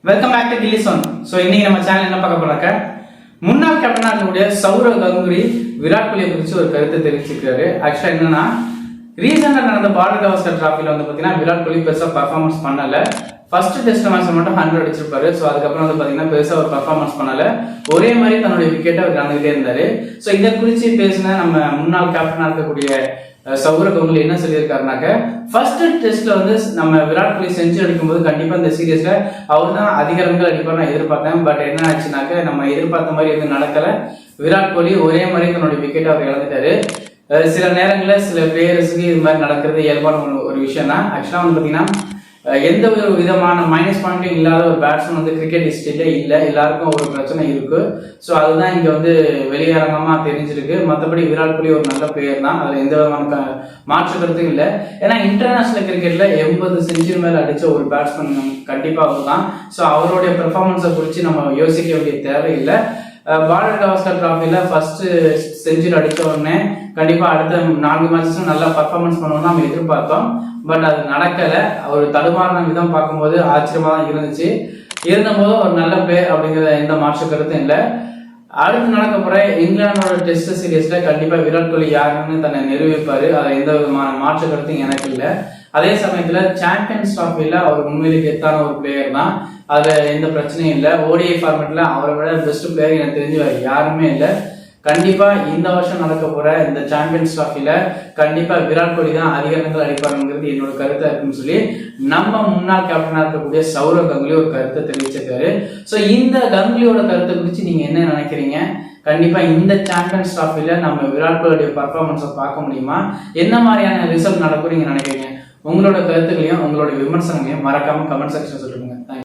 Welcome back to Gilli zone. So இன்னைக்கு நம்ம channel என்ன பார்க்க போறாக்க, முன்னாள் கேப்டனா இருக்கக்கூடிய சௌரவ் கங்குலி விராட் கோலியை குறித்து ஒரு கருத்தை தெரிவிச்சிருக்காரு. ஆக்சுவலா என்னன்னா, ரீசெண்டா நடந்த பாரத கவாஸ்கர் டிராஃபில வந்து பாத்தீங்கன்னா விராட் கோலி பெருசா பர்ஃபார்மன்ஸ் பண்ணல. ஃபர்ஸ்ட் டெஸ்ட் மேட்ச் மட்டும் 100 அடிச்சிருப்பாரு. ஸோ அதுக்கப்புறம் வந்து பாத்தீங்கன்னா பெருசா ஒரு பர்ஃபார்மன்ஸ் பண்ணல. ஒரே மாதிரி தன்னுடைய விக்கெட்டை அவர் கலந்துகிட்டே இருந்தாரு. ஸோ இதை குறித்து பேசின நம்ம முன்னாள் கேப்டனா இருக்கக்கூடிய சௌரவ் கங்குலி என்ன சொல்லியிருக்காருனாக்க, ஃபர்ஸ்ட் டெஸ்ட்ல வந்து நம்ம விராட் கோலி செஞ்சுரி அடிக்கும்போது கண்டிப்பா இந்த சீரீஸ்ல அவர் தான் அதிக ரன்கள் அடிப்பார் நான் எதிர்பார்த்தேன். பட் என்ன ஆச்சுனாக்க, நம்ம எதிர்பார்த்த மாதிரி எதுவும் நடக்கல. விராட் கோலி ஒரே மாதிரி தன்னுடைய விக்கெட்டை அவர் இழந்துட்டாரு. சில நேரங்களில் சில பிளேயர்ஸுக்கு இது மாதிரி நடக்கிறது இயல்பான ஒரு விஷயம் தான். ஆக்சுவலா வந்து பாத்தீங்கன்னா எந்த ஒரு விதமான மைனஸ் பாயிண்ட்டும் இல்லாத ஒரு பேட்ஸ்மேன் வந்து கிரிக்கெட் ஹிஸ்டரியில இல்லை. எல்லாருக்கும் ஒரு பிரச்சனை இருக்கு. ஸோ அதுதான் இங்க வந்து வெளியரங்கமா தெரிஞ்சிருக்கு. மற்றபடி விராட் கோலி ஒரு நல்ல பிளேயர் தான், அதுல எந்த விதமான மாற்று கருத்தும் இல்லை. ஏன்னா இன்டர்நேஷனல் கிரிக்கெட்ல 80 செஞ்சுரி மேல அடிச்ச ஒரு பேட்ஸ்மேன் கண்டிப்பா அவர் தான். ஸோ அவருடைய பெர்ஃபார்மன்ஸை குறித்து நம்ம யோசிக்க வேண்டிய தேவையில்லை. பாரத கவாஸ்கர் டிராஃபில ஃபர்ஸ்ட் செஞ்சுரி அடிச்ச உடனே கண்டிப்பா அடுத்த 4 மேட்சஸும் நல்லா பர்ஃபார்மன்ஸ் பண்ணணும்னு நம்ம எதிர்பார்த்தோம். பட் அது நடக்கல. அவர் தடுமாறின விதம் பார்க்கும்போது ஆச்சரியமா தான் இருந்துச்சு. இருந்தபோது ஒரு நல்ல பிளேயர் அப்படிங்கிற எந்த மாற்று கருத்தும் இல்லை. அடுத்து நடக்க போற இங்கிலாந்தோட டெஸ்ட் சீரீஸ்ல கண்டிப்பா விராட் கோலி யாருன்னு தன்னை நிரூபிப்பாரு. அது எந்த விதமான மாற்று கருத்தும் எனக்கு இல்லை. அதே சமயத்துல சாம்பியன்ஸ் டிராஃபில அவர் உண்மையிலே கெத்தான ஒரு பிளேயர் தான், அதுல எந்த பிரச்சனையும் இல்லை. ஓடிஐ ஃபார்மேட்ல அவரை விட பெஸ்ட் பிளேயர் எனக்கு தெரிஞ்சு யாருமே இல்லை. கண்டிப்பா இந்த வருஷம் நடக்க போற இந்த சாம்பியன்ஸ் டிராஃபில கண்டிப்பா விராட் கோலி தான் அதிக ரன்கள் அடிப்பாருங்கிறது என்னோட கருத்தா இருக்குன்னு சொல்லி நம்ம முன்னாள் கேப்டனா இருக்கக்கூடிய சௌரவ் கங்குலி ஒரு கருத்தை தெரிவிச்சிருக்காரு. ஸோ இந்த கங்குலியோட கருத்தை குறித்து நீங்க என்ன நினைக்கிறீங்க? கண்டிப்பா இந்த சாம்பியன்ஸ் டிராஃபில நம்ம விராட் கோலியோட பர்ஃபார்மன்ஸை பார்க்க முடியுமா? என்ன மாதிரியான ரிசல்ட் நடக்கும் நீங்க நினைக்கிறீங்க? உங்களோட கருத்துக்களையும் உங்களோட விமர்சனங்களையும் மறக்காம கமெண்ட் செக்ஷன் சொல்லுங்க.